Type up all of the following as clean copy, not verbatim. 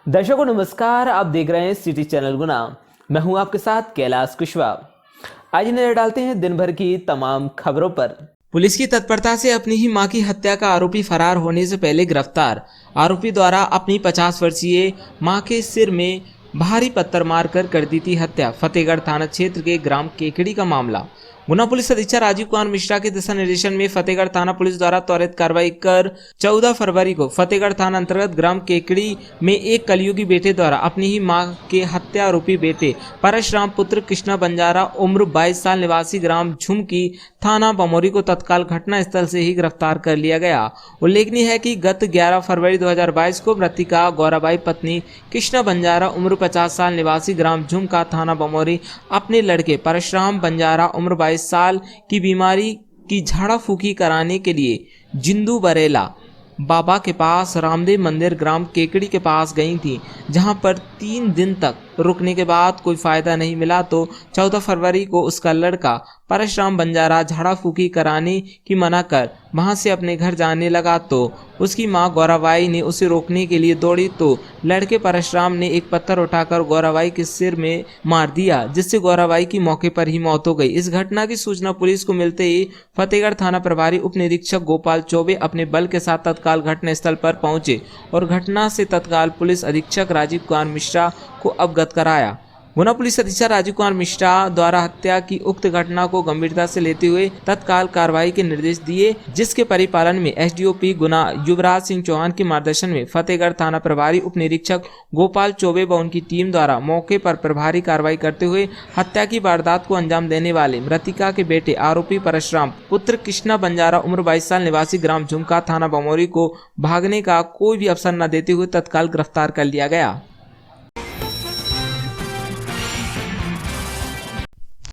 दर्शकों नमस्कार, आप देख रहे हैं सिटी चैनल गुना। मैं हूं आपके साथ कैलाश कुशवाहा। आज नजर डालते हैं दिन भर की तमाम खबरों पर। पुलिस की तत्परता से अपनी ही मां की हत्या का आरोपी फरार होने से पहले गिरफ्तार। आरोपी द्वारा अपनी 50 वर्षीय मां के सिर में भारी पत्थर मारकर कर दी थी हत्या। फतेहगढ़ थाना क्षेत्र के ग्राम केकड़ी का मामला। गुना पुलिस अधीक्षक राजीव कुमार मिश्रा के दिशा निर्देशन में फतेहगढ़ थाना पुलिस द्वारा त्वरित कार्रवाई कर 14 फरवरी को फतेहगढ़ थाना अंतर्गत ग्राम केकड़ी में एक कलयुगी बेटे द्वारा अपनी ही मां के हत्या आरोपी बेटे परशुराम पुत्र कृष्णा बंजारा उम्र 22 साल निवासी ग्राम झुमकी थाना बमोरी को तत्काल घटना स्थल से ही गिरफ्तार कर लिया गया। उल्लेखनीय है कि गत 11 फरवरी 2022 को मृतिका गौराबाई पत्नी कृष्णा बंजारा उम्र 50 साल निवासी ग्राम झुमका थाना बमोरी अपने लड़के परशुराम बंजारा उम्र 22 साल की बीमारी की झाड़ा फूकी कराने के लिए जिंदू बरेला बाबा के पास रामदेव मंदिर ग्राम केकड़ी के पास गई थी, जहां पर 3 दिन तक रुकने के बाद कोई फायदा नहीं मिला तो 14 फरवरी को उसका लड़का परशुराम बंजारा झाड़ा फूकी कराने की मना कर वहां से अपने घर जाने लगा तो उसकी मां गौराबाई ने उसे रोकने के लिए दौड़ी तो लड़के परशुराम ने एक पत्थर उठाकर गौराबाई के सिर में मार दिया, जिससे गौराबाई की मौके पर ही मौत हो गई। इस घटना की सूचना पुलिस को मिलते ही फतेहगढ़ थाना प्रभारी उप निरीक्षक गोपाल चौबे अपने बल के साथ तत्काल घटनास्थल पर पहुंचे और घटना से तत्काल पुलिस अधीक्षक राजीव कुमार मिश्रा को अवगत कराया। गुना पुलिस अधीक्षक राजीव कुमार मिश्रा द्वारा हत्या की उक्त घटना को गंभीरता से लेते हुए तत्काल कार्रवाई के निर्देश दिए, जिसके परिपालन में एसडीओपी गुना युवराज सिंह चौहान के मार्गदर्शन में फतेहगढ़ थाना प्रभारी उप निरीक्षक गोपाल चौबे व उनकी टीम द्वारा मौके पर प्रभारी कार्रवाई करते हुए हत्या की वारदात को अंजाम देने वाले मृतिका के बेटे आरोपी परशुराम पुत्र कृष्णा बंजारा उम्र 22 साल निवासी ग्राम झुमका थाना बमोरी को भागने का कोई भी अवसर न देते हुए तत्काल गिरफ्तार कर लिया गया।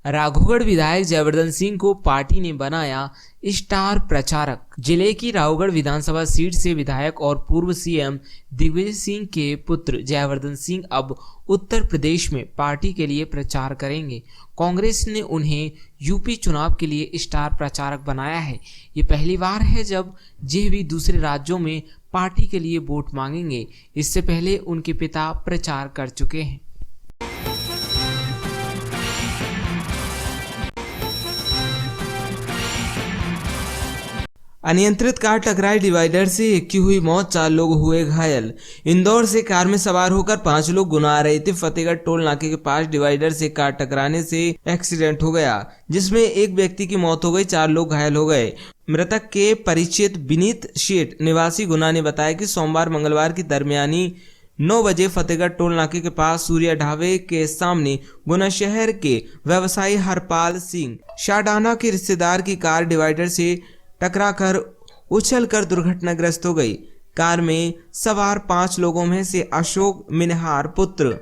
राघौगढ़ विधायक जयवर्धन सिंह को पार्टी ने बनाया स्टार प्रचारक। जिले की राघौगढ़ विधानसभा सीट से विधायक और पूर्व सीएम दिग्विजय सिंह के पुत्र जयवर्धन सिंह अब उत्तर प्रदेश में पार्टी के लिए प्रचार करेंगे। कांग्रेस ने उन्हें यूपी चुनाव के लिए स्टार प्रचारक बनाया है। ये पहली बार है जब जे भी दूसरे राज्यों में पार्टी के लिए वोट मांगेंगे। इससे पहले उनके पिता प्रचार कर चुके हैं। अनियंत्रित कार टकराई डिवाइडर से एक की हुई मौत, 4 लोग हुए घायल। इंदौर से कार में सवार होकर 5 लोग गुना आ रहे थे। फतेहगढ़ टोल नाके के पास डिवाइडर से कार टकराने से एक्सीडेंट हो गया, जिसमें एक व्यक्ति की मौत हो गई, 4 लोग घायल हो गए। मृतक के परिचित विनीत शेठ निवासी गुना ने बताया कि सोमवार मंगलवार की दरमियानी 9 बजे फतेहगढ़ टोल नाके के पास सूर्या ढाबे के सामने गुना शहर के व्यवसायी हरपाल सिंह शाडाना के रिश्तेदार की कार डिवाइडर से टकराकर उछलकर दुर्घटनाग्रस्त हो गई। कार में सवार 5 लोगों में से अशोक मिनहार पुत्र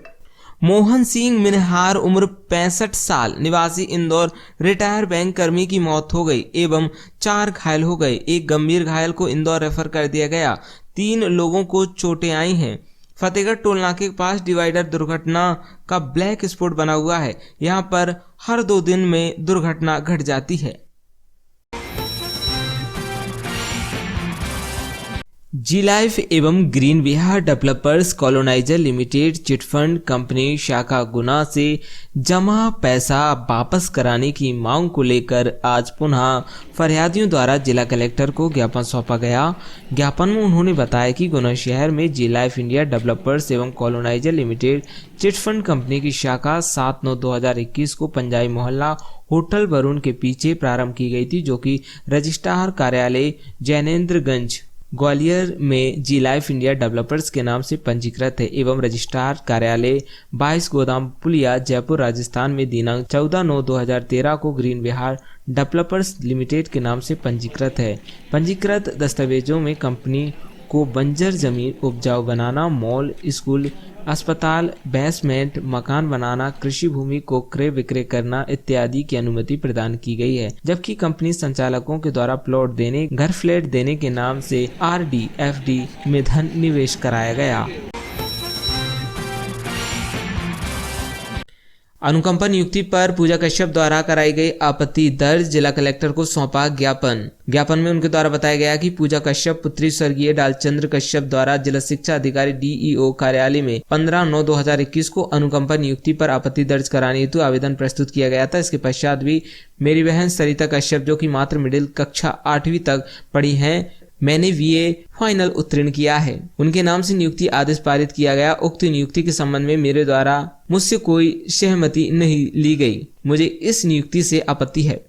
मोहन सिंह मिनहार उम्र 65 साल निवासी इंदौर रिटायर बैंक कर्मी की मौत हो गई एवं 4 घायल हो गए। एक गंभीर घायल को इंदौर रेफर कर दिया गया। 3 लोगों को चोटें आई हैं। फतेहगढ़ टोल नाके के पास डिवाइडर दुर्घटना का ब्लैक स्पॉट बना हुआ है। यहाँ पर हर 2 दिन में दुर्घटना घट जाती है। जी लाइफ एवं green Vihar developers coloniser limited chit fund company शाखा गुना से जमा पैसा वापस कराने की मांग को लेकर आज पुनः फरियादियों द्वारा जिला कलेक्टर को ज्ञापन सौंपा गया। ज्ञापन में उन्होंने बताया कि गुना शहर में जी लाइफ इंडिया डेवलपर्स एवं कॉलोनाइजर लिमिटेड चिटफंड कंपनी की शाखा 7/9/2021 को पंजाबी मोहल्ला होटल वरुण के पीछे प्रारंभ की गई थी, जो कि रजिस्ट्रार कार्यालय जैनेन्द्रगंज ग्वालियर में जी लाइफ इंडिया डेवलपर्स के नाम से पंजीकृत है एवं रजिस्ट्रार कार्यालय 22 गोदाम पुलिया जयपुर राजस्थान में दिनांक 14/9/2013 को ग्रीन विहार डेवलपर्स लिमिटेड के नाम से पंजीकृत है। पंजीकृत दस्तावेजों में कंपनी को बंजर जमीन उपजाऊ बनाना, मॉल, स्कूल, अस्पताल, बेसमेंट, मकान बनाना, कृषि भूमि को क्रय विक्रय करना इत्यादि की अनुमति प्रदान की गई है, जबकि कंपनी संचालकों के द्वारा प्लॉट देने, घर फ्लैट देने के नाम से आरडी, एफडी में धन निवेश कराया गया। अनुकंपा नियुक्ति पर पूजा कश्यप द्वारा कराई गई आपत्ति दर्ज, जिला कलेक्टर को सौंपा ज्ञापन में उनके द्वारा बताया गया कि पूजा कश्यप पुत्री स्वर्गीय डालचंद्र कश्यप द्वारा जिला शिक्षा अधिकारी डीईओ कार्यालय में 15/9/2021 को अनुकंपा नियुक्ति पर आपत्ति दर्ज कराने हेतु आवेदन प्रस्तुत किया गया था। इसके पश्चात भी मेरी बहन सरिता कश्यप, जो कि मात्र मिडिल कक्षा 8वीं तक पढ़ी है, मैंने बीए फाइनल उत्तीर्ण किया है, उनके नाम से नियुक्ति आदेश पारित किया गया। उक्त नियुक्ति के संबंध में मेरे द्वारा मुझसे कोई सहमति नहीं ली गई। मुझे इस नियुक्ति से आपत्ति है।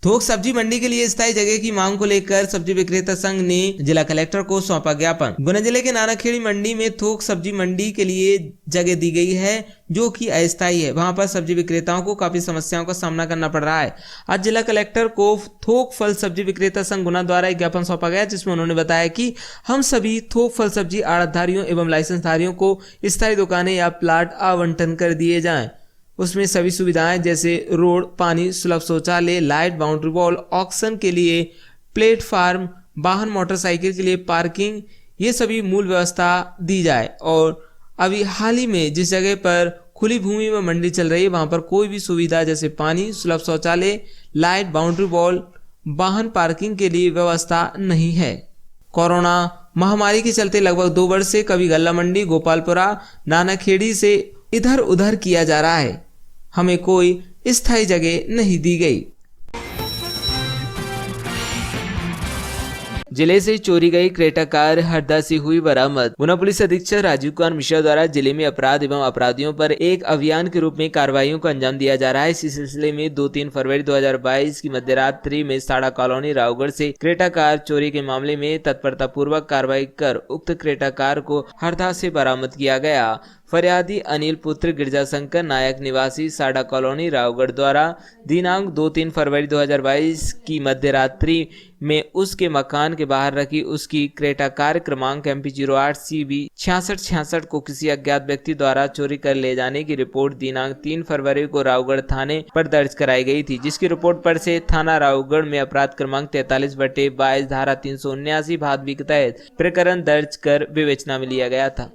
थोक सब्जी मंडी के लिए स्थायी जगह की मांग को लेकर सब्जी विक्रेता संघ ने जिला कलेक्टर को सौंपा ज्ञापन। गुना जिले के नानाखेड़ी मंडी में थोक सब्जी मंडी के लिए जगह दी गई है, जो कि अस्थायी है। वहां पर सब्जी विक्रेताओं को काफी समस्याओं का सामना करना पड़ रहा है। आज जिला कलेक्टर को थोक फल सब्जी विक्रेता संघ गुना द्वारा एक ज्ञापन सौंपा गया, जिसमें उन्होंने बताया कि हम सभी थोक फल सब्जी आड़तधारियों एवं लाइसेंसधारियों को स्थायी दुकानें या प्लाट आवंटन कर दिए जाएं। उसमें सभी सुविधाएं जैसे रोड, पानी, सुलभ शौचालय, लाइट, बाउंड्री वॉल, ऑक्शन के लिए प्लेटफार्म, वाहन मोटरसाइकिल के लिए पार्किंग, ये सभी मूल व्यवस्था दी जाए। और अभी हाल ही में जिस जगह पर खुली भूमि में मंडी चल रही है, वहां पर कोई भी सुविधा जैसे पानी, सुलभ शौचालय, लाइट, बाउंड्री वॉल, वाहन पार्किंग के लिए व्यवस्था नहीं है। कोरोना महामारी के चलते लगभग 2 वर्ष से कभी गल्ला मंडी, गोपालपुरा, नानाखेड़ी से इधर उधर किया जा रहा है। हमें कोई स्थायी जगह नहीं दी गई। जिले से चोरी गई क्रेटा कार हरदा से हुई बरामद। गुना पुलिस अधीक्षक राजीव कुमार मिश्रा द्वारा जिले में अपराध एवं अपराधियों पर एक अभियान के रूप में कार्रवाइयों को अंजाम दिया जा रहा है। इसी सिलसिले में 2-3 फरवरी 2022 की मध्यरात्रि में साड़ा कॉलोनी रावगढ़ से क्रेटा कार चोरी के मामले में तत्परता पूर्वक कार्रवाई कर उक्त क्रेटा कार को हरदा से बरामद किया गया। फरियादी अनिल पुत्र गिरजाशंकर नायक निवासी साड़ा कॉलोनी रावगढ़ द्वारा दिनांक 2-3 फरवरी 2022 की मध्यरात्रि में उसके मकान के बाहर रखी उसकी क्रेटा कार क्रमांक MP 08 CB 6666 को किसी अज्ञात व्यक्ति द्वारा चोरी कर ले जाने की रिपोर्ट दिनांक 3 फरवरी को रावगढ़ थाने पर दर्ज कराई गई थी, जिसकी रिपोर्ट पर से थाना रावगढ़ में अपराध क्रमांक 43/22 धारा 379 भादवी के तहत प्रकरण दर्ज कर विवेचना में लिया गया था।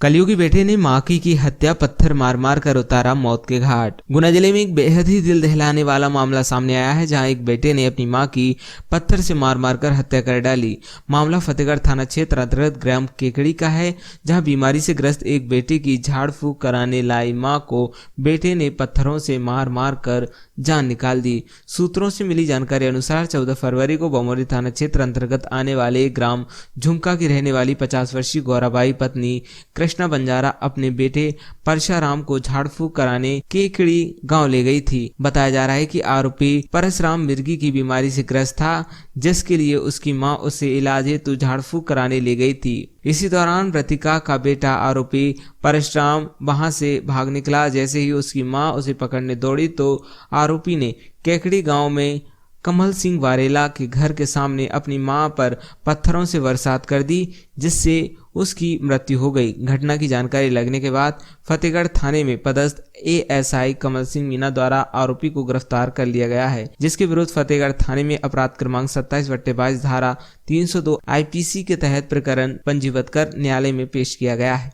कलयुगी बेटे ने मां की हत्या, पत्थर मार मार कर उतारा मौत के घाट। गुना जिले में एक बेहद ही दिल दहलाने वाला मामला सामने आया है, जहां एक बेटे ने अपनी मां की पत्थर से मार मार कर हत्या कर डाली। मामला फतेहगढ़ थाना क्षेत्र अंतर्गत ग्राम केकड़ी का है, जहां बीमारी से ग्रस्त एक बेटे की झाड़ फूक कराने लाई मां को बेटे ने पत्थरों से मार मार कर जान निकाल दी। सूत्रों से मिली जानकारी अनुसार 14 फरवरी को बमोरी थाना क्षेत्र अंतर्गत आने वाले ग्राम झुमका की रहने वाली 50 वर्षीय गौराबाई पत्नी कृष्णा बंजारा अपने बेटे परशुराम को झाड़ फूक कराने केकड़ी गांव ले गई थी। बताया जा रहा है कि आरोपी परशुराम मिर्गी की बीमारी से ग्रस्त था, जिसके लिए उसकी मां उसे इलाज हेतु झाड़ फूक कराने ले गई थी। इसी दौरान मृतिका का बेटा आरोपी परशुराम वहां से भाग निकला। जैसे ही उसकी मां उसे पकड़ने दौड़ी तो आरोपी ने केकड़ी गांव में कमल सिंह वारेला के घर के सामने अपनी मां पर पत्थरों से बरसात कर दी, जिससे उसकी मृत्यु हो गई। घटना की जानकारी लगने के बाद फतेहगढ़ थाने में पदस्थ ASI कमल सिंह मीना द्वारा आरोपी को गिरफ्तार कर लिया गया है, जिसके विरुद्ध फतेहगढ़ थाने में अपराध क्रमांक 27/22 धारा 302 IPC के तहत प्रकरण पंजीबद्ध कर न्यायालय में पेश किया गया है।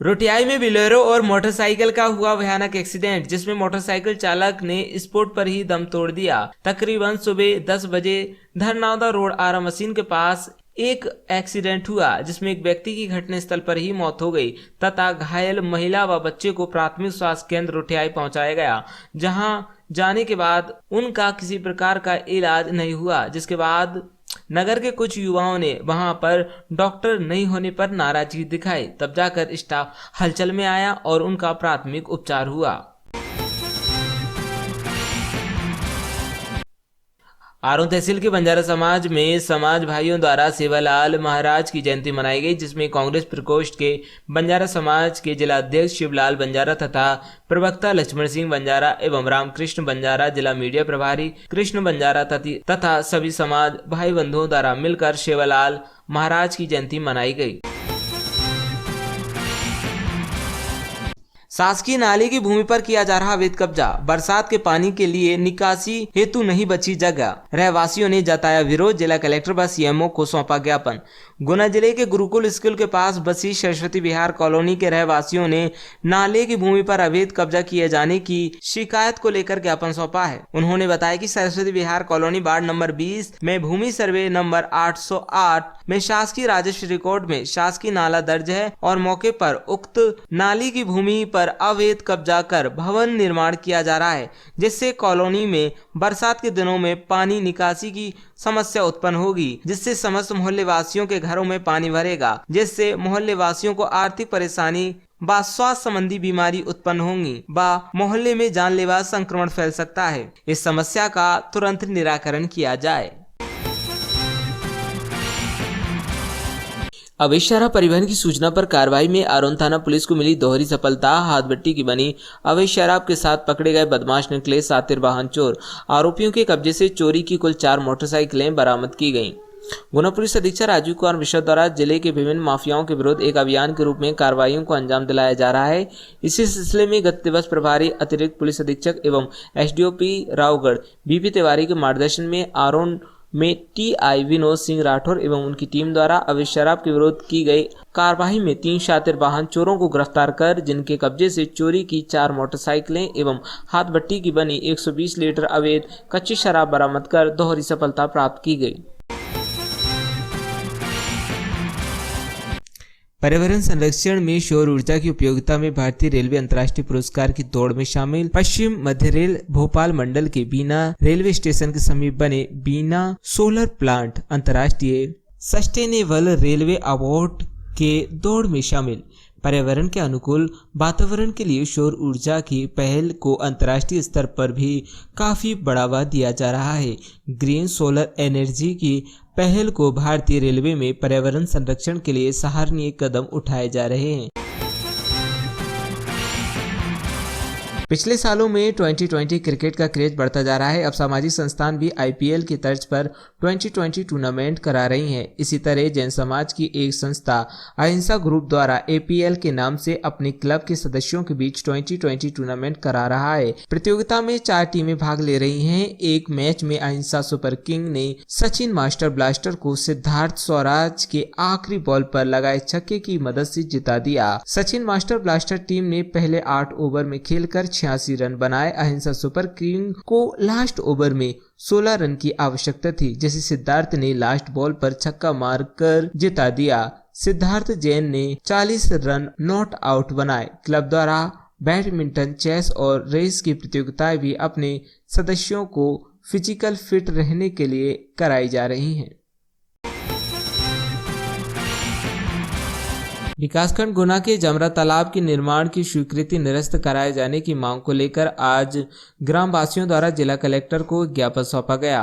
रोटियाई में बिलेरो और मोटरसाइकिल का हुआ भयानक एक्सीडेंट, जिसमें मोटरसाइकिल चालक ने स्पॉट पर ही दम तोड़ दिया। तकरीबन सुबह 10 बजे धरनावदा रोड आरा मशीन के पास एक एक्सीडेंट हुआ, जिसमें एक व्यक्ति की घटनास्थल पर ही मौत हो गई तथा घायल महिला व बच्चे को प्राथमिक स्वास्थ्य केंद्र रोटियाई पहुंचाया गया, जहां जाने के बाद उनका किसी प्रकार का इलाज नहीं हुआ। जिसके बाद नगर के कुछ युवाओं ने वहां पर डॉक्टर नहीं होने पर नाराजगी दिखाई, तब जाकर स्टाफ हलचल में आया और उनका प्राथमिक उपचार हुआ। आरों तहसील के बंजारा समाज में समाज भाइयों द्वारा सेवालाल महाराज की जयंती मनाई गई, जिसमें कांग्रेस प्रकोष्ठ के बंजारा समाज के जिला अध्यक्ष शिवलाल बंजारा तथा प्रवक्ता लक्ष्मण सिंह बंजारा एवं रामकृष्ण बंजारा, जिला मीडिया प्रभारी कृष्ण बंजारा तथा सभी समाज भाई बंधुओं द्वारा मिलकर सेवालाल महाराज की जयंती मनाई गई। शासकीय नाले की भूमि पर किया जा रहा अवैध कब्जा, बरसात के पानी के लिए निकासी हेतु नहीं बची जगह, रहवासियों ने जताया विरोध, जिला कलेक्टर व सीएमओ को सौंपा ज्ञापन। गुना जिले के गुरुकुल स्कूल के पास बसी सरस्वती विहार कॉलोनी के रहवासियों ने नाले की भूमि पर अवैध कब्जा किए जाने की शिकायत को लेकर ज्ञापन सौंपा है। उन्होंने बताया कि Saraswati Vihar colony ward number 20 में भूमि सर्वे नंबर 808 में शासकीय राजस्व रिकॉर्ड में शासकीय नाला दर्ज है और मौके पर उक्त नाली की भूमि पर अवैध कब्जा कर भवन निर्माण किया जा रहा है, जिससे कॉलोनी में बरसात के दिनों में पानी निकासी की समस्या उत्पन्न होगी, जिससे समस्त मोहल्ले वासियों के घरों में पानी भरेगा, जिससे मोहल्ले वासियों को आर्थिक परेशानी व स्वास्थ्य संबंधी बीमारी उत्पन्न होंगी व मोहल्ले में जानलेवा संक्रमण फैल सकता है। इस समस्या का तुरंत निराकरण किया जाए। अवैध शराब परिवहन की सूचना पर कार्रवाई में आरोन थाना पुलिस को मिली दोहरी सफलता। हाथभट्टी की बनी अवैध शराब के साथ पकड़े गए बदमाश निकले सातिर वाहन चोर। आरोपियों के कब्जे से चोरी की कुल 4 मोटरसाइकिलें बरामद की गईं। गुना पुलिस अधीक्षक राजीव कुमार मिश्रा द्वारा जिले के विभिन्न माफियाओं के विरुद्ध एक अभियान के रूप में कार्रवाइयों को अंजाम दिलाया जा रहा है। इसी सिलसिले में गत दिवस प्रभारी अतिरिक्त पुलिस अधीक्षक एवं एसडीओपी रावगढ़ बीपी तिवारी के मार्गदर्शन में आरोन में टीआई विनोद सिंह राठौर एवं उनकी टीम द्वारा अवैध शराब के विरोध की गई कार्रवाई में 3 शातिर वाहन चोरों को गिरफ्तार कर जिनके कब्जे से चोरी की 4 मोटरसाइकिलें एवं हाथभट्टी की बनी 120 लीटर अवैध कच्ची शराब बरामद कर दोहरी सफलता प्राप्त की गई। पर्यावरण संरक्षण में सौर ऊर्जा की उपयोगिता में भारतीय रेलवे अंतर्राष्ट्रीय पुरस्कार की दौड़ में शामिल। पश्चिम मध्य रेल भोपाल मंडल के बीना रेलवे स्टेशन के समीप बने बीना सोलर प्लांट अंतर्राष्ट्रीय सस्टेनेबल रेलवे अवार्ड के दौड़ में शामिल। पर्यावरण के अनुकूल वातावरण के लिए सौर ऊर्जा की पहल को अंतर्राष्ट्रीय स्तर पर भी काफी बढ़ावा दिया जा रहा है। ग्रीन सोलर एनर्जी की पहल को भारतीय रेलवे में पर्यावरण संरक्षण के लिए सराहनीय कदम उठाए जा रहे हैं। पिछले सालों में 2020 क्रिकेट का क्रेज बढ़ता जा रहा है। अब सामाजिक संस्थान भी आईपीएल की तर्ज पर 2020 टूर्नामेंट करा रही हैं। इसी तरह जैन समाज की एक संस्था अहिंसा ग्रुप द्वारा एपीएल के नाम से अपने क्लब के सदस्यों के बीच 2020 टूर्नामेंट करा रहा है। प्रतियोगिता में 4 टीमें भाग ले रही हैं। एक मैच में अहिंसा सुपर किंग ने सचिन मास्टर ब्लास्टर को सिद्धार्थ स्वराज के आखिरी बॉल पर लगाए छक्के की मदद से जिता दिया। सचिन मास्टर ब्लास्टर टीम ने पहले 8 ओवर में खेलकर 86 रन बनाए। अहिंसा सुपर किंग को लास्ट ओवर में 16 रन की आवश्यकता थी, जिसे सिद्धार्थ ने लास्ट बॉल पर छक्का मारकर जिता दिया। सिद्धार्थ जैन ने 40 रन नॉट आउट बनाए। क्लब द्वारा बैडमिंटन, चेस और रेस की प्रतियोगिताएं भी अपने सदस्यों को फिजिकल फिट रहने के लिए कराई जा रही हैं। विकासखंड गुना के जमरा तालाब के निर्माण की स्वीकृति निरस्त कराए जाने की मांग को लेकर आज ग्राम वासियों द्वारा जिला कलेक्टर को ज्ञापन सौंपा गया।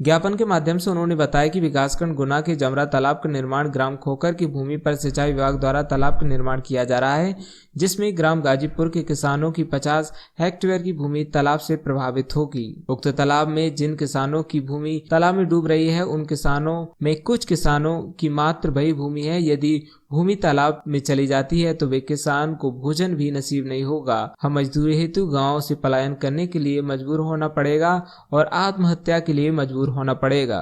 ज्ञापन के माध्यम से उन्होंने बताया कि विकासखंड गुना के जमरा तालाब का निर्माण ग्राम खोकर की भूमि पर सिंचाई विभाग द्वारा तालाब का निर्माण किया जा रहा है, जिसमें ग्राम गाजीपुर के किसानों की 50 हेक्टेयर की भूमि तालाब से प्रभावित होगी। उक्त तालाब में जिन किसानों की भूमि तालाब में डूब रही है, उन किसानों में कुछ किसानों की मात्र वही भूमि है। यदि भूमि तालाब में चली जाती है तो वे किसान को भोजन भी नसीब नहीं होगा। हम मजदूरी हेतु गांव से पलायन करने के लिए मजबूर होना पड़ेगा और आत्महत्या के लिए मजबूर होना पड़ेगा।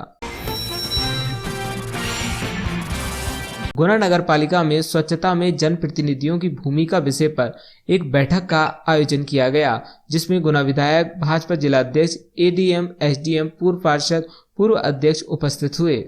गुना नगर पालिका में स्वच्छता में जनप्रतिनिधियों की भूमिका विषय पर एक बैठक का आयोजन किया गया, जिसमें गुना विधायक, भाजपा जिला अध्यक्ष, एडीएम, एसडीएम, पूर्व पार्षद, पूर्व अध्यक्ष उपस्थित हुए।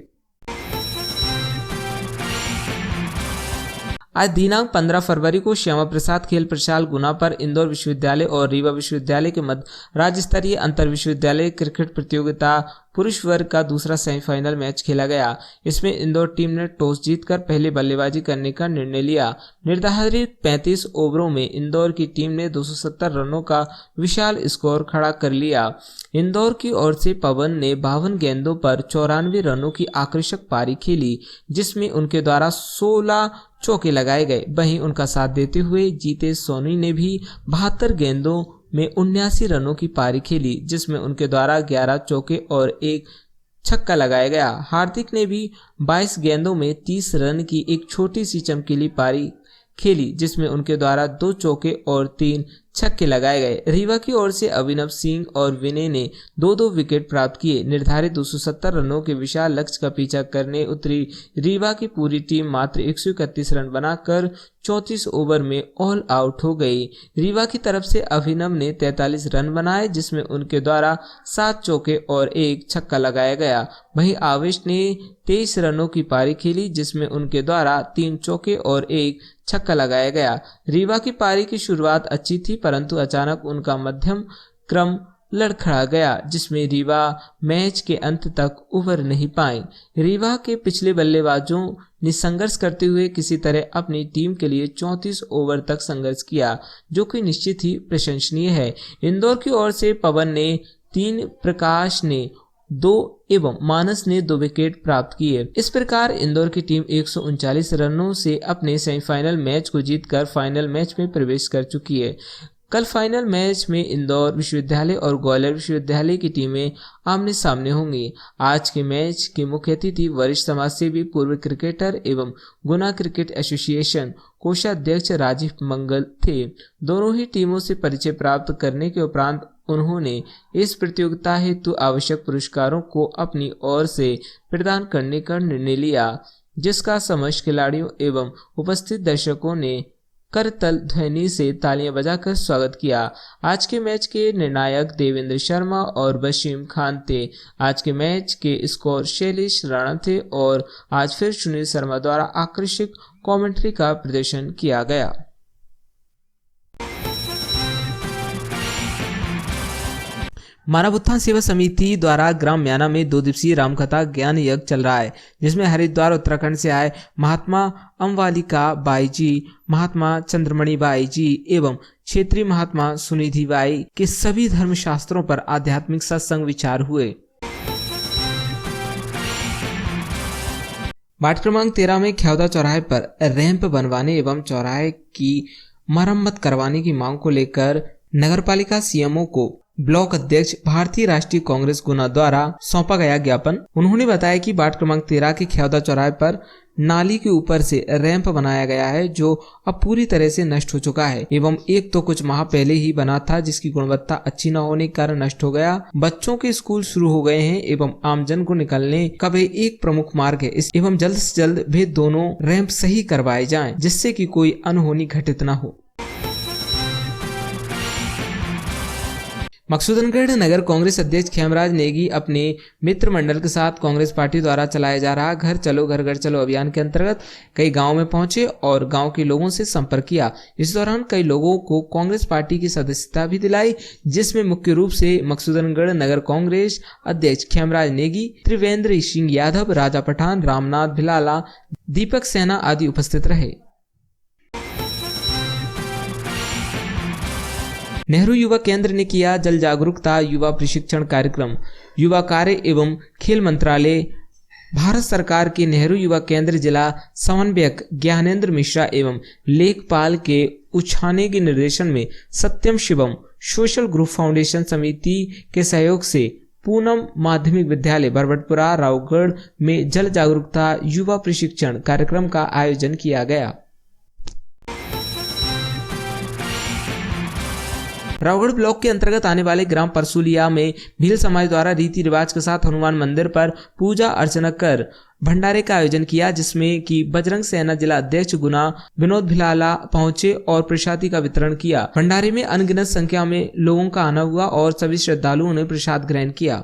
आज दिनांक 15 फरवरी को श्यामा प्रसाद खेल प्रशाल गुना पर इंदौर विश्वविद्यालय और रीवा विश्वविद्यालय के मध्य राज्य स्तरीय अंतर विश्वविद्यालय क्रिकेट प्रतियोगिता पुरुष वर्ग का दूसरा सेमीफाइनल मैच खेला गया। इसमें इंदौर टीम ने टॉस जीतकर पहले बल्लेबाजी करने का निर्णय लिया। निर्धारित 35 ओवरों में इंदौर की टीम ने 270 रनों का विशाल स्कोर खड़ा कर लिया। इंदौर की ओर से पवन ने 52 गेंदों पर 94 रनों की आकर्षक पारी खेली, जिसमें उनके द्वारा 16 चौके लगाए गए। वहीं उनका साथ देते हुए जीते सोनी ने भी 72 गेंदों में 79 रनों की पारी खेली, जिसमें उनके द्वारा 11 चौके और 1 छक्का लगाया गया। हार्दिक ने भी 22 गेंदों में 30 रन की एक छोटी सी चमकीली पारी खेली, जिसमें उनके द्वारा 2 चौके और 3 छक्के लगाए गए। रीवा की ओर से अभिनव सिंह और विनय ने 2-2 विकेट प्राप्त किए। निर्धारित 270 रनों के विशाल लक्ष्य का पीछा करने उतरी रीवा की पूरी टीम मात्र 131 रन बनाकर 34 ओवर में ऑल आउट हो गई। रीवा की तरफ से अभिनव ने 43 रन बनाए, जिसमें उनके द्वारा 7 चौके और 1 छक्का लगाया गया। वहीं आवेश ने 23 रनों की पारी खेली, जिसमें उनके द्वारा 3 चौके और 1 छक्का लगाया गया। रीवा की पारी की शुरुआत अच्छी थी, परंतु अचानक उनका मध्यम क्रम लड़खड़ा गया, जिसमें रीवा मैच के अंत तक उबर नहीं पाई। रीवा के पिछले बल्लेबाजों ने संघर्ष करते हुए किसी तरह अपनी टीम के लिए 34 ओवर तक संघर्ष किया, जो कि निश्चित ही प्रशंसनीय है। इंदौर की ओर से पवन ने 3, प्रकाश ने 2 एवं मानस ने 2 विकेट प्राप्त किए। इस प्रकार इंदौर की टीम 139 रनों से अपने सेमीफाइनल मैच को जीतकर फाइनल मैच में प्रवेश कर चुकी है। कल फाइनल मैच में इंदौर विश्वविद्यालय और ग्वालियर विश्वविद्यालय की टीमें आमने सामने होंगी। आज के मैच के मुख्य अतिथि वरिष्ठ समाजसेवी, पूर्व क्रिकेटर एवं गुना क्रिकेट एसोसिएशन कोषाध्यक्ष राजीव मंगल थे। दोनों ही टीमों से परिचय प्राप्त करने के उपरांत उन्होंने इस प्रतियोगिता हेतु आवश्यक पुरस्कारों को अपनी ओर से प्रदान करने का निर्णय लिया, जिसका समस्त खिलाड़ियों एवं उपस्थित दर्शकों ने करतल ध्वनि से तालियां बजाकर स्वागत किया। आज के मैच के निर्णायक देवेंद्र शर्मा और वसीम खान थे। आज के मैच के स्कोर शैलेश राणा थे और आज फिर सुनील शर्मा द्वारा आकर्षक कमेंट्री का प्रदर्शन किया गया। मानव उत्थान सेवा समिति द्वारा ग्राम म्याना में 2 दिवसीय रामकथा ज्ञान यज्ञ चल रहा है, जिसमें हरिद्वार उत्तराखंड से आए महात्मा अम्बालिका बाई जी, महात्मा चंद्रमणि बाई जी एवं क्षेत्रीय महात्मा सुनिधि बाई के सभी धर्मशास्त्रों पर आध्यात्मिक सत्संग विचार हुए। वार्ड क्रमांक 13 में ख्यावदा चौराहे पर रैंप बनवाने एवं चौराहे की मरम्मत करवाने की मांग को लेकर नगरपालिका सीएमओ को ब्लॉक अध्यक्ष भारतीय राष्ट्रीय कांग्रेस गुना द्वारा सौंपा गया ज्ञापन। उन्होंने बताया कि वार्ड क्रमांक 13 के ख्यावदा चौराहे पर नाली के ऊपर से रैंप बनाया गया है, जो अब पूरी तरह से नष्ट हो चुका है एवं एक तो कुछ माह पहले ही बना था, जिसकी गुणवत्ता अच्छी न होने के कारण नष्ट हो गया। बच्चों के स्कूल शुरू हो गए हैं एवं आमजन को निकलने का भी एक प्रमुख मार्ग है एवं जल्द से जल्द वे दोनों रैंप सही करवाए जाएं, जिससे कि कोई अनहोनी घटित न हो। मकसूदनगढ़ नगर कांग्रेस अध्यक्ष खेमराज नेगी अपने मित्र मंडल के साथ कांग्रेस पार्टी द्वारा चलाया जा रहा घर चलो घर घर चलो अभियान के अंतर्गत कई गांव में पहुंचे और गांव के लोगों से संपर्क किया। इस दौरान कई लोगों को कांग्रेस पार्टी की सदस्यता भी दिलाई, जिसमें मुख्य रूप से मकसूदनगढ़ नगर कांग्रेस अध्यक्ष खेमराज नेगी, त्रिवेंद्र सिंह यादव, राजा पठान, रामनाथ भिलाला, दीपक सेना आदि उपस्थित रहे। नेहरू युवा केंद्र ने किया जल जागरूकता युवा प्रशिक्षण कार्यक्रम। युवा कार्य एवं खेल मंत्रालय, भारत सरकार के नेहरू युवा केंद्र जिला समन्वयक ज्ञानेंद्र मिश्रा एवं लेखपाल के उछाने के निर्देशन में सत्यम शिवम सोशल ग्रुप फाउंडेशन समिति के सहयोग से पूनम माध्यमिक विद्यालय बरबटपुरा रावगढ़ में जल जागरूकता युवा प्रशिक्षण कार्यक्रम का आयोजन किया गया। रावगढ़ ब्लॉक के अंतर्गत आने वाले ग्राम परसुलिया में भील समाज द्वारा रीति रिवाज के साथ हनुमान मंदिर पर पूजा अर्चना कर भंडारे का आयोजन किया, जिसमें कि बजरंग सेना जिला अध्यक्ष गुना विनोद भिलाला पहुंचे और प्रसादी का वितरण किया। भंडारे में अनगिनत संख्या में लोगों का आना हुआ और सभी श्रद्धालुओं ने प्रसाद ग्रहण किया।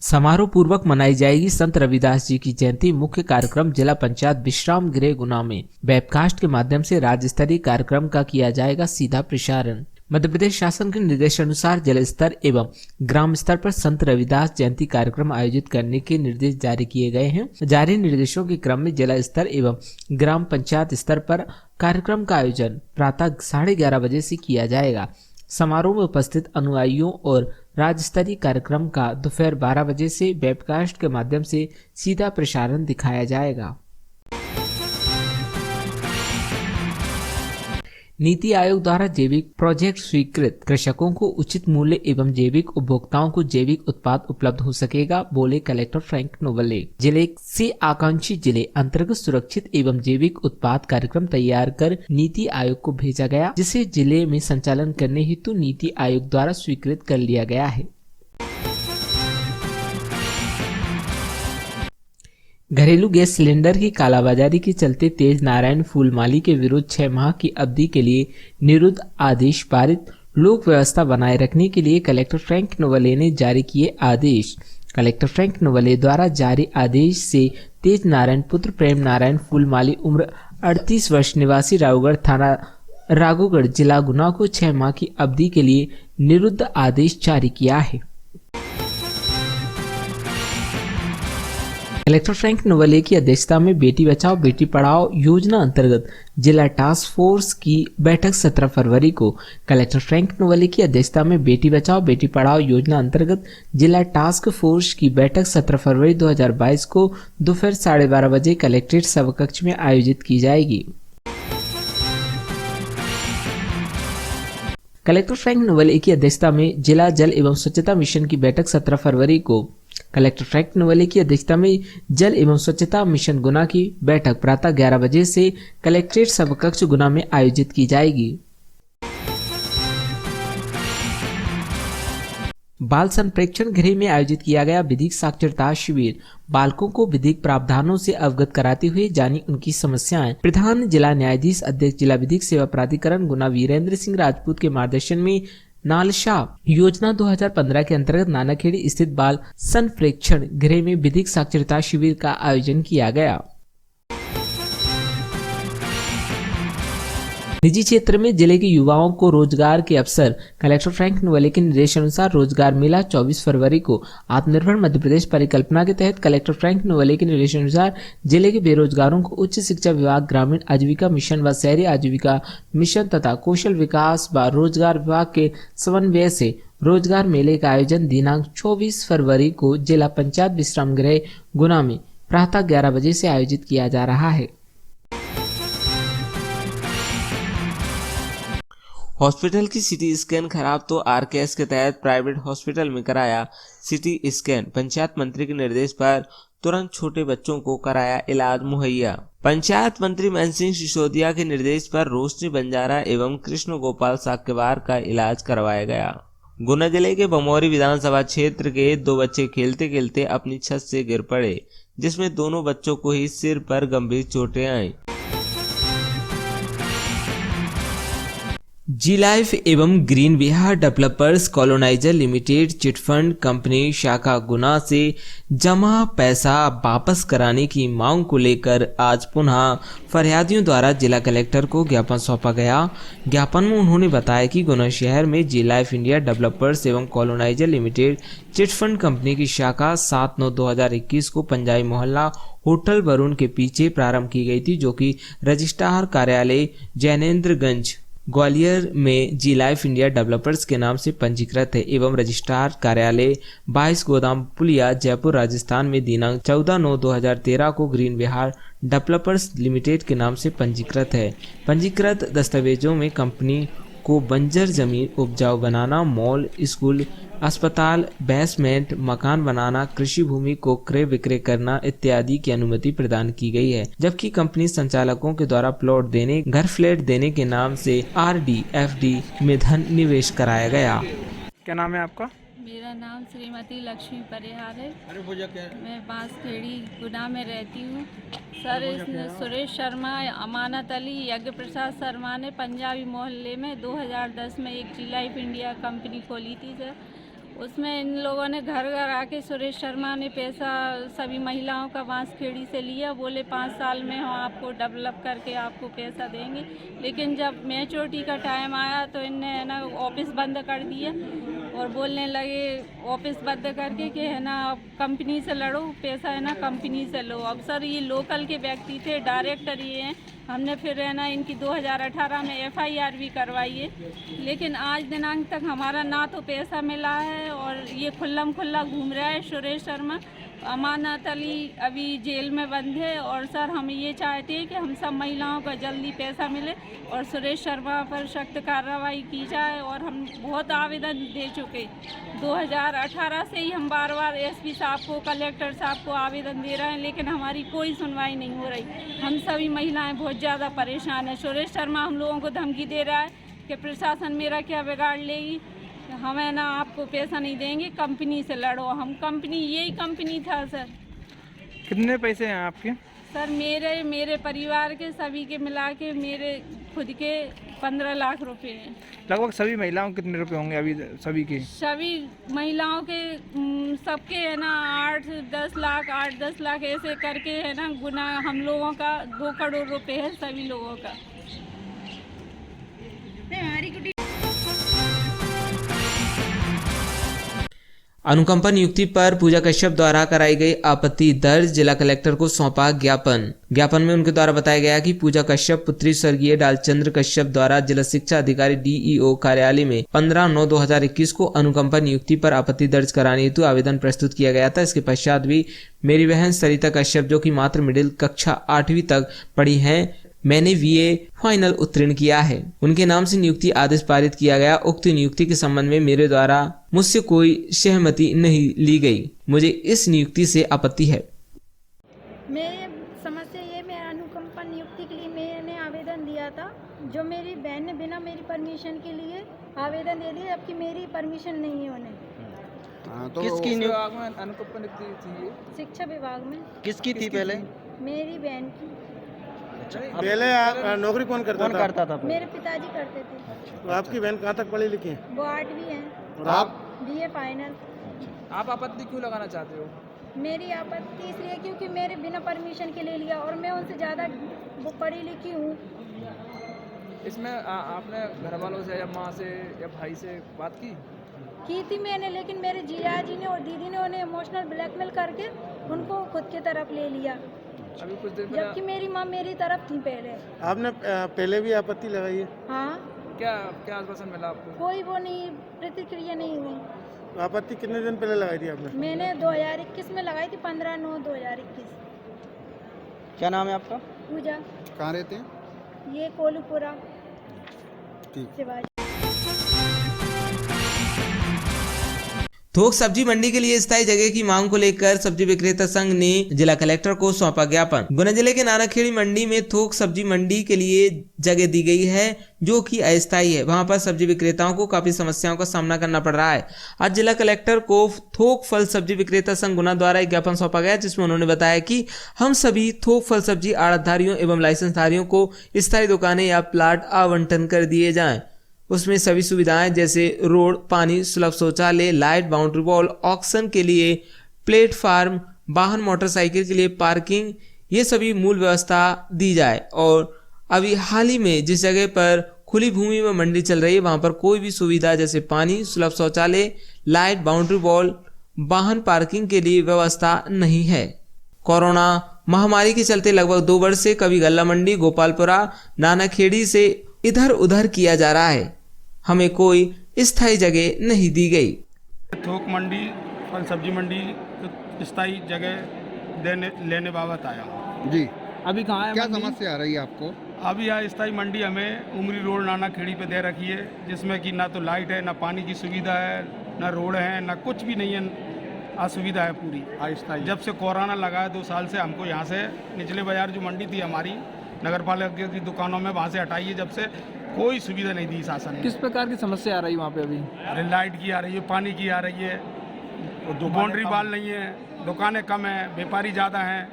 समारोह पूर्वक मनाई जाएगी संत रविदास जी की जयंती। मुख्य कार्यक्रम जिला पंचायत विश्राम गृह गुना में वेबकास्ट के माध्यम से राज्य स्तरीय कार्यक्रम का किया जाएगा सीधा प्रसारण। मध्य प्रदेश शासन के निर्देशानुसार जिला स्तर एवं ग्राम स्तर पर संत रविदास जयंती कार्यक्रम आयोजित करने के निर्देश जारी किए गए हैं। जारी निर्देशों के क्रम में जिला स्तर एवं ग्राम पंचायत स्तर पर कार्यक्रम का आयोजन प्रातः 11:30 बजे से किया जाएगा। समारोह में उपस्थित अनुयायियों और राज्य स्तरीय कार्यक्रम का दोपहर 12 बजे से वेबकास्ट के माध्यम से सीधा प्रसारण दिखाया जाएगा। नीति आयोग द्वारा जैविक प्रोजेक्ट स्वीकृत कृषकों को उचित मूल्य एवं जैविक उपभोक्ताओं को जैविक उत्पाद उपलब्ध हो सकेगा, बोले कलेक्टर फ्रैंक नोवले। जिले से आकांक्षी जिले अंतर्गत सुरक्षित एवं जैविक उत्पाद कार्यक्रम तैयार कर नीति आयोग को भेजा गया, जिसे जिले में संचालन करने हेतु नीति आयोग द्वारा स्वीकृत कर लिया गया है। घरेलू गैस सिलेंडर की कालाबाजारी के चलते तेज नारायण फूलमाली के विरुद्ध 6 माह की अवधि के लिए निरुद्ध आदेश पारित। लोक व्यवस्था बनाए रखने के लिए कलेक्टर फ्रैंक नोवले ने जारी किए आदेश। कलेक्टर फ्रैंक नोवले द्वारा जारी आदेश से तेज नारायण पुत्र प्रेम नारायण फूलमाली उम्र 38 वर्ष निवासी रावगढ़ थाना राघोगढ़ जिला गुना को 6 माह की अवधि के लिए निरुद्ध आदेश जारी किया है। कलेक्टर फ्रैंक नोवले की अध्यक्षता में बेटी बचाओ बेटी पढ़ाओ योजना अंतर्गत जिला टास्क फोर्स की बैठक 17 फरवरी को। कलेक्टर फ्रैंक नोवले की अध्यक्षता में बेटी बचाओ बेटी पढ़ाओ योजना अंतर्गत जिला टास्क फोर्स की बैठक 17 फरवरी 2022 को दोपहर 12:30 बजे कलेक्ट्रेट सभाकक्ष में आयोजित की जाएगी। कलेक्टर फ्रैंक नोवले की अध्यक्षता में जिला जल एवं स्वच्छता मिशन की बैठक 17 फरवरी को। कलेक्टर फ्रैंक नोवले की अध्यक्षता में जल एवं स्वच्छता मिशन गुना की बैठक प्रातः 11 बजे से कलेक्ट्रेट सभाकक्ष गुना में आयोजित की जाएगी। बाल संप्रेक्षण गृह में आयोजित किया गया विधिक साक्षरता शिविर। बालकों को विधिक प्रावधानों से अवगत कराते हुए जानी उनकी समस्याएं। प्रधान जिला न्यायाधीश अध्यक्ष जिला विधिक सेवा प्राधिकरण गुना वीरेंद्र सिंह राजपूत के मार्गदर्शन में नालशा योजना 2015 के अंतर्गत नानाखेड़ी स्थित बाल संप्रेक्षण गृह में विधिक साक्षरता शिविर का आयोजन किया गया। निजी क्षेत्र में जिले के युवाओं को रोजगार के अवसर। कलेक्टर फ्रैंक नोवले के निर्देशानुसार रोजगार मेला 24 फरवरी को। आत्मनिर्भर मध्य प्रदेश परिकल्पना के तहत कलेक्टर फ्रैंक नोवले के निर्देशानुसार जिले के बेरोजगारों को उच्च शिक्षा विभाग, ग्रामीण आजीविका मिशन व शहरी आजीविका मिशन तथा कौशल विकास व रोजगार विभाग के समन्वय से रोजगार मेले का आयोजन दिनांक 24 फरवरी को जिला पंचायत विश्राम गृह गुना में प्रातः 11 बजे से आयोजित किया जा रहा है। हॉस्पिटल की सिटी स्कैन खराब तो आरकेएस के तहत प्राइवेट हॉस्पिटल में कराया सिटी स्कैन। पंचायत मंत्री के निर्देश पर तुरंत छोटे बच्चों को कराया इलाज मुहैया। पंचायत मंत्री महेंद्र सिंह सिसोदिया के निर्देश पर रोशनी बंजारा एवं कृष्ण गोपाल साक्यवार का इलाज करवाया गया। गुना जिले के बमौरी विधानसभा क्षेत्र के 2 बच्चे खेलते खेलते अपनी छत से गिर पड़े, जिसमें दोनों बच्चों को ही सिर पर गंभीर चोटें आईं। जी लाइफ एवं green Vihar developers coloniser limited chit fund company शाखा गुना से जमा पैसा वापस कराने की मांग को लेकर आज पुनः फरियादियों द्वारा जिला कलेक्टर को ज्ञापन सौंपा गया। ज्ञापन में उन्होंने बताया कि गुना शहर में जी लाइफ इंडिया डेवलपर्स एवं कॉलोनाइजर लिमिटेड चिटफंड कंपनी की शाखा 7/9/2021 को पंजाबी मोहल्ला होटल वरुण के पीछे प्रारंभ की गई थी, जो कि रजिस्ट्रार कार्यालय जैनेन्द्रगंज ग्वालियर में जी लाइफ इंडिया डेवलपर्स के नाम से पंजीकृत है एवं रजिस्ट्रार कार्यालय 22 गोदाम पुलिया जयपुर राजस्थान में दिनांक 14/9/2013 को ग्रीन विहार डेवलपर्स लिमिटेड के नाम से पंजीकृत है। पंजीकृत दस्तावेजों में कंपनी को बंजर जमीन उपजाऊ बनाना, मॉल, स्कूल, अस्पताल, बेसमेंट, मकान बनाना, कृषि भूमि को क्रय विक्रय करना इत्यादि की अनुमति प्रदान की गई है, जबकि कंपनी संचालकों के द्वारा प्लॉट देने, घर फ्लैट देने के नाम से आरडी, एफडी में धन निवेश कराया गया। क्या नाम है आपका? मेरा नाम श्रीमती लक्ष्मी परिहार है। मैं बांसखेड़ी गुना में रहती हूँ। सर, इसने सुरेश शर्मा, अमानत अली, यज्ञ प्रसाद शर्मा ने पंजाबी मोहल्ले में 2010 में एक जी लाइफ इंडिया कंपनी खोली थी सर। उसमें इन लोगों ने घर घर आके सुरेश शर्मा ने पैसा सभी महिलाओं का बांसखेड़ी से लिया। बोले 5 साल में हम आपको डेवलप करके आपको पैसा देंगे, लेकिन जब मैच्योरिटी का टाइम आया तो इनने है ना ऑफिस बंद कर दिया और बोलने लगे ऑफिस बंद करके कि है ना आप कंपनी से लड़ो, पैसा है ना कंपनी से लो। अब सर ये लोकल के व्यक्ति थे, डायरेक्टर ये हैं। हमने फिर है ना इनकी 2018 में एफआईआर भी करवाई है, लेकिन आज दिनांक तक हमारा ना तो पैसा मिला है और ये खुल्लम खुल्ला घूम रहा है सुरेश शर्मा। अमानत अली अभी जेल में बंद है। और सर हम ये चाहते हैं कि हम सब महिलाओं को जल्दी पैसा मिले और सुरेश शर्मा पर सख्त कार्रवाई की जाए। और हम बहुत आवेदन दे चुके, 2018 से ही हम बार बार एसपी साहब को, कलेक्टर साहब को आवेदन दे रहे हैं, लेकिन हमारी कोई सुनवाई नहीं हो रही। हम सभी महिलाएं बहुत ज़्यादा परेशान हैं। सुरेश शर्मा हम लोगों को धमकी दे रहा है कि प्रशासन मेरा क्या बिगाड़ लेगी, हमें ना आपको पैसा नहीं देंगे, कंपनी से लड़ो। हम कंपनी, यही कंपनी था सर। कितने पैसे हैं आपके? सर मेरे परिवार के सभी के मिला के मेरे खुद के 15 लाख रुपए हैं। लगभग सभी महिलाओं के कितने रुपए होंगे अभी सभी के? सभी महिलाओं के सबके है ना 8-10 लाख ऐसे करके है ना गुना हम लोगों का 2 करोड़ रुपए है सभी लोगों का। अनुकंपा नियुक्ति पर पूजा कश्यप द्वारा कराई गई आपत्ति दर्ज, जिला कलेक्टर को सौंपा ज्ञापन में उनके द्वारा बताया गया कि पूजा कश्यप पुत्री स्वर्गीय डालचंद्र कश्यप द्वारा जिला शिक्षा अधिकारी डीईओ कार्यालय में 15/9/2021 को अनुकंपा नियुक्ति पर आपत्ति दर्ज कराने हेतु आवेदन प्रस्तुत किया गया था। इसके पश्चात भी मेरी बहन सरिता कश्यप, जो कि मात्र मिडिल कक्षा 8वीं तक पढ़ी है, मैंने बीए फाइनल उत्तीर्ण किया है, उनके नाम से नियुक्ति आदेश पारित किया गया। उक्त नियुक्ति के संबंध में मेरे द्वारा मुझसे कोई सहमति नहीं ली गई। मुझे इस नियुक्ति से आपत्ति है। मेरी समस्या ये, मैं अनुकंपा नियुक्ति के लिए मैंने आवेदन दिया था, जो मेरी बहन ने बिना मेरी परमिशन के लिए आवेदन दे दिया, जबकि मेरी परमिशन नहीं है उन्हें। तो किसकी विभाग में अनुकंपा नियुक्ति थी? शिक्षा विभाग में। किसकी थी पहले? मेरी बहन की। पहले आप नौकरी कौन करता था? मेरे पिताजी करते थे। तो आपकी बहन कहाँ तक पढ़ी लिखी है? वो 8वीं है। और आप? BA final. आप आपत्ति क्यों लगाना चाहते हो? मेरी आपत्ति इसलिए क्योंकि मेरे बिना परमिशन के ले लिया और मैं उनसे ज़्यादा वो पढ़ी लिखी हूँ। इसमें आपने घर वालों से या माँ से या भाई से बात की थी मैंने, लेकिन मेरे जीजाजी ने और दीदी ने उन्हें इमोशनल ब्लैकमेल करके उनको खुद की तरफ ले लिया, अभी कुछ दिन जबकि मेरी माँ मेरी तरफ थी पहले। आपने पहले भी आपत्ति लगाई है? हाँ। क्या आश्वासन मिला आपको? कोई वो नहीं, प्रतिक्रिया नहीं हुई। तो आपत्ति कितने दिन पहले लगाई थी आपने? मैंने 2021 में लगाई थी, 15/9/2021। क्या नाम है आपका? पूजा। कहाँ रहते हैं? ये कोलूपुरा। ठीक। शिवाजी। थोक सब्जी मंडी के लिए स्थायी जगह की मांग को लेकर सब्जी विक्रेता संघ ने जिला कलेक्टर को सौंपा ज्ञापन। गुना जिले के नानाखेड़ी मंडी में थोक सब्जी मंडी के लिए जगह दी गई है, जो कि अस्थायी है। वहां पर सब्जी विक्रेताओं को काफी समस्याओं का सामना करना पड़ रहा है। आज जिला कलेक्टर को थोक फल सब्जी विक्रेता संघ गुना द्वारा एक ज्ञापन सौंपा गया, जिसमें उन्होंने बताया कि हम सभी थोक फल सब्जी आड़तधारियों एवं लाइसेंसधारियों को स्थायी दुकानें या प्लाट आवंटन कर दिए जाएं। उसमें सभी सुविधाएं जैसे रोड, पानी, सुलभ शौचालय, लाइट, बाउंड्री वॉल, ऑक्शन के लिए प्लेटफार्म, वाहन मोटरसाइकिल के लिए पार्किंग, ये सभी मूल व्यवस्था दी जाए। और अभी हाल ही में जिस जगह पर खुली भूमि में मंडी चल रही है, वहां पर कोई भी सुविधा जैसे पानी, सुलभ शौचालय, लाइट, बाउंड्री वॉल, वाहन पार्किंग के लिए व्यवस्था नहीं है। कोरोना महामारी के चलते लगभग 2 वर्ष से कभी गल्ला मंडी, गोपालपुरा, नानाखेड़ी से इधर उधर किया जा रहा है। हमें कोई स्थायी जगह नहीं दी गई। थोक मंडी, फल सब्जी मंडी स्थायी जगह लेने बाबत आया हूँ। जी। अभी कहाँ है? क्या समस्या आ रही है आपको? अभी यह स्थायी मंडी हमें उमरी रोड नानाखेड़ी पे दे रखी है, जिसमें कि ना तो लाइट है, ना पानी की सुविधा है, ना रोड है, ना कुछ भी नहीं है, असुविधा है पूरी। अस्थायी। जब से कोरोना लगा है 2 साल से, हमको यहाँ से निचले बाजार जो मंडी थी हमारी नगर पालिका की दुकानों में, वहाँ से हटाई है। जब से कोई सुविधा नहीं दी शासन ने। किस प्रकार की समस्या आ रही है वहाँ पे अभी? अरे लाइट की आ रही है, पानी की आ रही है, बाउंड्री वॉल नहीं है, दुकानें कम है, व्यापारी ज़्यादा हैं।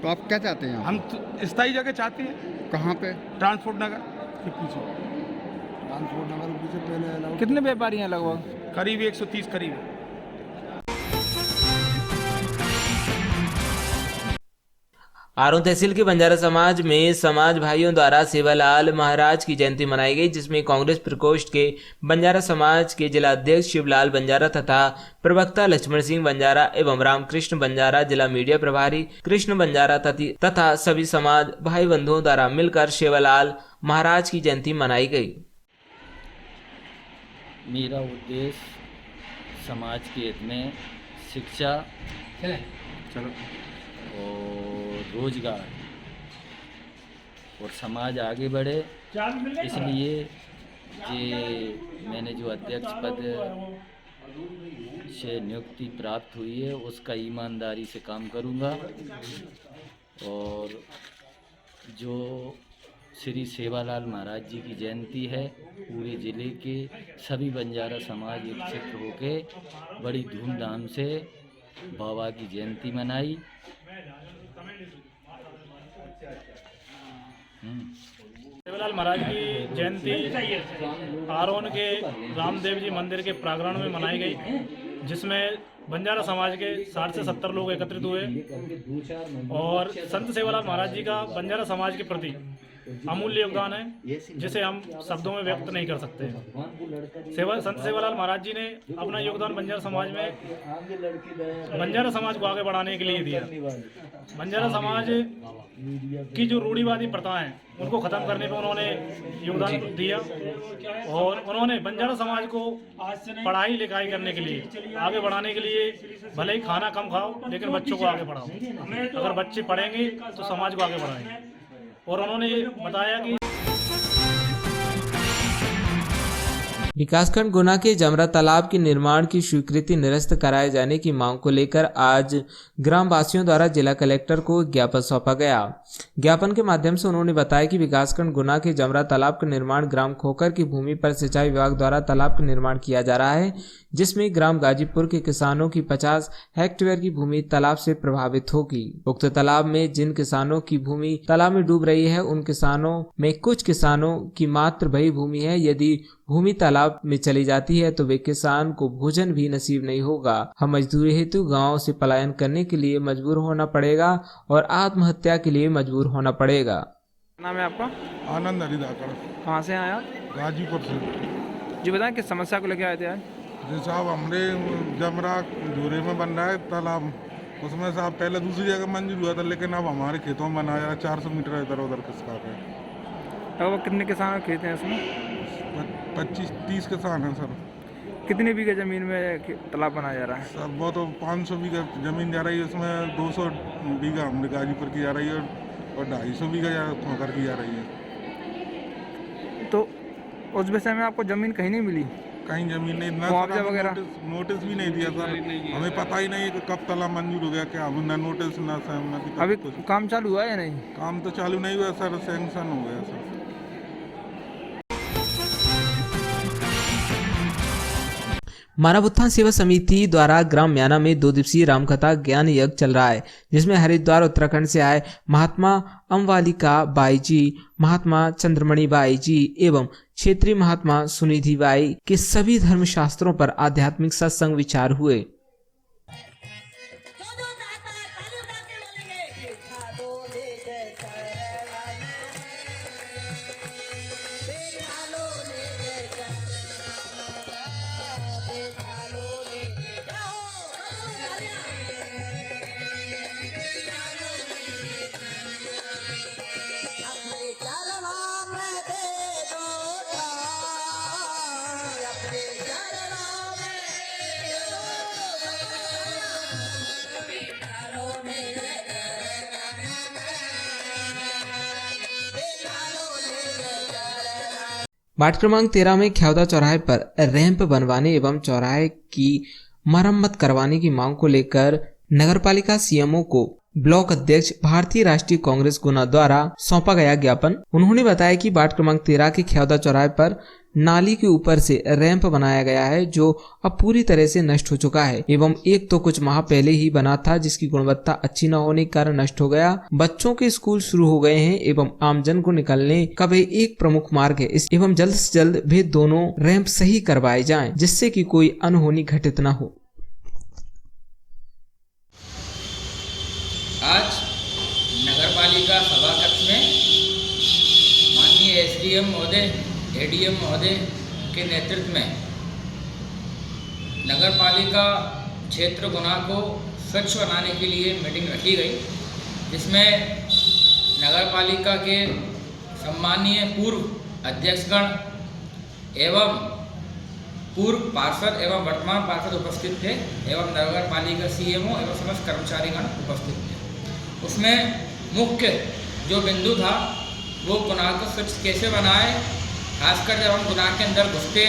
तो आप क्या चाहते हैं? हम स्थायी जगह चाहते हैं। कहाँ पे? ट्रांसपोर्ट नगर के पीछे। ट्रांसपोर्ट नगर के पीछे पहले कितने व्यापारी हैं लगभग? करीब 130 करीब। आरोन तहसील के बंजारा समाज में समाज भाइयों द्वारा सेवालाल महाराज की जयंती मनाई गई, जिसमें कांग्रेस प्रकोष्ठ के बंजारा समाज के जिला अध्यक्ष शिवलाल बंजारा तथा प्रवक्ता लक्ष्मण सिंह बंजारा एवं रामकृष्ण बंजारा, जिला मीडिया प्रभारी कृष्ण बंजारा तथा सभी समाज भाई बंधुओं द्वारा मिलकर सेवालाल महाराज की जयंती मनाई गई। मेरा उद्देश्य समाज के हित में शिक्षा, चलो। और रोजगार और समाज आगे बढ़े, इसलिए ये मैंने जो अध्यक्ष पद से नियुक्ति प्राप्त हुई है उसका ईमानदारी से काम करूंगा। और जो श्री सेवालाल महाराज जी की जयंती है, पूरे ज़िले के सभी बंजारा समाज एकत्रित होके बड़ी धूमधाम से बाबा की जयंती मनाई। सेवालाल महाराज की जयंती आरोन के रामदेव जी मंदिर के प्रांगण में मनाई गई, जिसमें बंजारा समाज के 60 से 70 लोग एकत्रित हुए। और संत सेवालाल महाराज जी का बंजारा समाज के प्रति अमूल्य योगदान है, जिसे हम शब्दों में व्यक्त नहीं कर सकते। संत सेवालाल महाराज जी ने अपना योगदान बंजारा समाज को आगे बढ़ाने के लिए दिया। बंजारा समाज की जो रूढ़िवादी प्रथाएं हैं उनको ख़त्म करने पर उन्होंने योगदान दिया। और उन्होंने बंजारा समाज को पढ़ाई लिखाई करने के लिए, आगे बढ़ाने के लिए, भले ही खाना कम खाओ लेकिन बच्चों को आगे बढ़ाओ। अगर बच्चे पढ़ेंगे तो समाज को आगे बढ़ाएंगे। और उन्होंने ये बताया कि विकासखंड गुना के जमरा तालाब के निर्माण की स्वीकृति निरस्त कराए जाने की मांग को लेकर आज ग्रामवासियों द्वारा जिला कलेक्टर को ज्ञापन सौंपा गया। ज्ञापन के माध्यम से उन्होंने बताया कि विकासखंड गुना के जमरा तालाब का निर्माण ग्राम खोकर की भूमि पर सिंचाई विभाग द्वारा तालाब का निर्माण किया जा रहा है, जिसमें ग्राम गाजीपुर के किसानों की 50 हेक्टेयर की भूमि तालाब से प्रभावित होगी। उक्त तालाब में जिन किसानों की भूमि तालाब में डूब रही है, उन किसानों में कुछ किसानों की मात्र वही भूमि है। यदि भूमि तालाब में चली जाती है तो वे किसान को भोजन भी नसीब नहीं होगा। हम मजदूरी हेतु गांव से पलायन करने के लिए मजबूर होना पड़ेगा और आत्महत्या के लिए मजबूर होना पड़ेगा। नाम है आपका? आनंद हरिदाकर। कहाँ से आया? गाजीपुर से। जी बताएं, किस समस्या को लेकर आए थे आज? जी साहब, हमारे जमरा धूरे में बन रहा है तालाब, उसमें साहब पहले दूसरी जगह मंजूर हुआ था, लेकिन अब हमारे खेतों में बनाया 400 मीटर इधर उधर किसका है। अब कितने किसान खेत हैं इसमें? 25-30 किसान हैं सर। कितने बीघे ज़मीन में तालाब बनाया जा रहा है? सर वो तो 500 बीघा ज़मीन जा रही है, उसमें 200 बीघा हमारे गाजीपुर की जा रही है और 250 बीघा खोकर की जा रही है। तो उस विषय में आपको ज़मीन कहीं नहीं मिली? कहीं ज़मीन नहीं, मुआवजा वगैरह नोटिस भी नहीं दिया सर। हमें पता ही नहीं कि कब तालाब मंजूर हो गया, क्या ना नोटिस ना सहमति। अभी काम चालू हुआ है या नहीं? काम तो चालू नहीं हुआ सर, सैंक्शन हो गया सर। मानव उत्थान सेवा समिति द्वारा ग्राम म्याना में 2 दिवसीय रामकथा ज्ञान यज्ञ चल रहा है, जिसमें हरिद्वार उत्तराखंड से आए महात्मा अम्बालिका बाई जी, महात्मा चंद्रमणि बाई जी एवं क्षेत्रीय महात्मा सुनिधि बाई के सभी धर्मशास्त्रों पर आध्यात्मिक सत्संग विचार हुए। वार्ड क्रमांक 13 में ख्यावदा चौराहे पर रैंप बनवाने एवं चौराहे की मरम्मत करवाने की मांग को लेकर नगरपालिका सीएमओ को ब्लॉक अध्यक्ष भारतीय राष्ट्रीय कांग्रेस गुना द्वारा सौंपा गया ज्ञापन। उन्होंने बताया कि वार्ड क्रमांक 13 के ख्यावदा चौराहे पर नाली के ऊपर से रैंप बनाया गया है, जो अब पूरी तरह से नष्ट हो चुका है एवं एक तो कुछ माह पहले ही बना था, जिसकी गुणवत्ता अच्छी न होने के कारण नष्ट हो गया। बच्चों के स्कूल शुरू हो गए हैं एवं आमजन को निकलने का वे एक प्रमुख मार्ग है, एवं जल्द से जल्द वे दोनों रैंप सही करवाए जाएं, जिससे कि कोई अनहोनी घटित न हो। आज नगरपालिका सभा कक्ष में माननीय एसडीएम महोदय, एडीएम महोदय के नेतृत्व में नगरपालिका क्षेत्र गुना को स्वच्छ बनाने के लिए मीटिंग रखी गई, जिसमें नगरपालिका के सम्मानीय पूर्व अध्यक्षगण एवं पूर्व पार्षद एवं वर्तमान पार्षद उपस्थित थे एवं नगर पालिका सीएमओ एवं समस्त कर्मचारीगण उपस्थित थे। उसमें मुख्य जो बिंदु था वो गुनाह को स्वच्छ कैसे बनाए, खासकर जब हम गुनाह के अंदर घुसते,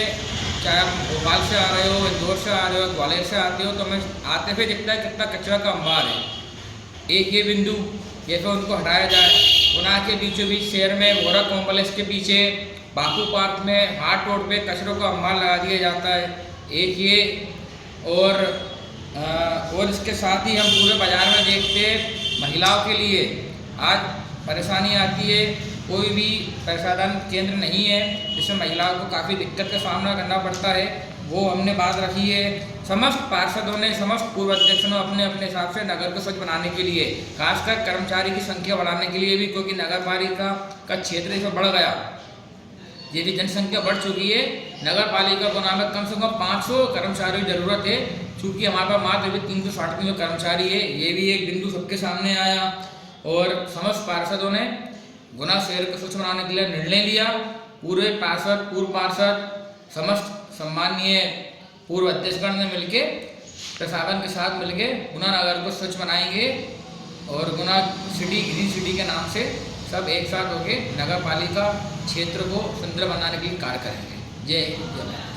चाहे हम भोपाल से आ रहे हो, इंदौर से आ रहे हो, ग्वालियर से आते हो, तो हमें आते हुए दिखता है कितना कचरा का अंबार है। एक ये बिंदु जैसे उनको हटाया जाए। गुनाह के बीचों बीच शहर में वोरा कॉम्प्लेक्स के पीछे बापू पार्क में हाट रोड पे कचरों का अंबार लगा दिया जाता है, एक ये। और इसके साथ ही हम पूरे बाज़ार में देखते महिलाओं के लिए आज परेशानी आती है, कोई भी प्रसाधन केंद्र नहीं है जिसमें महिलाओं को काफ़ी दिक्कत का सामना करना पड़ता है। वो हमने बात रखी है। समस्त पार्षदों ने, समस्त पूर्व अध्यक्षों ने अपने अपने हिसाब से नगर को स्वच्छ बनाने के लिए, खासकर कर्मचारी की संख्या बढ़ाने के लिए भी, क्योंकि नगर पालिका का क्षेत्र इसमें बढ़ गया, ये भी जनसंख्या बढ़ चुकी है। नगर पालिका को नाम कम से कम 500 कर्मचारियों की ज़रूरत है, चूँकि हमारे पास मात्र अभी 360 जो कर्मचारी है। ये भी एक बिंदु सबके सामने आया और समस्त पार्षदों ने गुना शहर को स्वच्छ बनाने के लिए निर्णय लिया। पूरे पार्षद, पूर्व पार्षद, समस्त सम्मानीय पूर्व अध्यक्षगण ने मिलके प्रशासन के साथ मिलके गुना नगर को स्वच्छ बनाएंगे और गुना सिटी, ग्रीन सिटी के नाम से सब एक साथ होके नगर पालिका क्षेत्र को सुंदर बनाने के लिए कार्य करेंगे। जय हिंद, जय भारत।